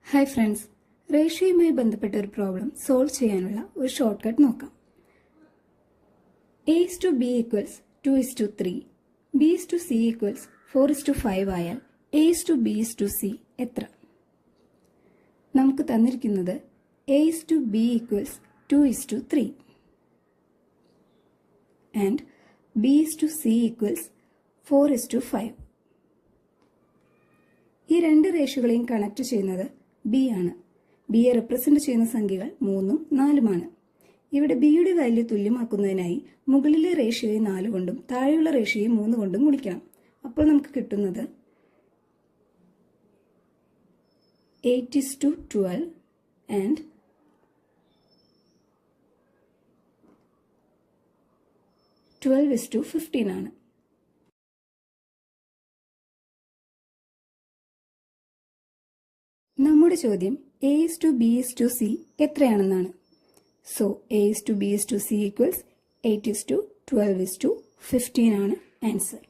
Hi friends, റേഷ്യോയുമായി ബന്ധപ്പെട്ട ഒരു problem solve ചെയ്യാനുള്ള ഒരു ഷോർട്ട് കട്ട് നോക്കാം. A:B = 2:3, B:C = 4:5 ആയാൽ A:B:C എത്ര? നമുക്ക് തന്നിരിക്കുന്നത് A:B = 2:3 and B:C = 4:5. ഈ രണ്ട് റേഷ്യോകളെയും കണക്ട് ചെയ്യുന്നത് ബി ആണ്. ബിയെ റെപ്രസെന്റ് ചെയ്യുന്ന സംഖ്യകൾ 3ഉം 4ഉമാണ്. ഇവിടെ ബിയുടെ വാല്യൂ തുല്യമാക്കുന്നതിനായി മുകളിലെ റേഷ്യോയെ 4 കൊണ്ടും താഴെയുള്ള റേഷ്യോയെ 3 കൊണ്ടും ഗുണിക്കണം. അപ്പോൾ നമുക്ക് കിട്ടുന്നത് 8:12 and 12:15 ആണ്. നമ്മുടെ ചോദ്യം A:B:C എത്രയാണെന്നാണ്. സോ A:B:C = 8:12:15 ആണ് ആൻസർ.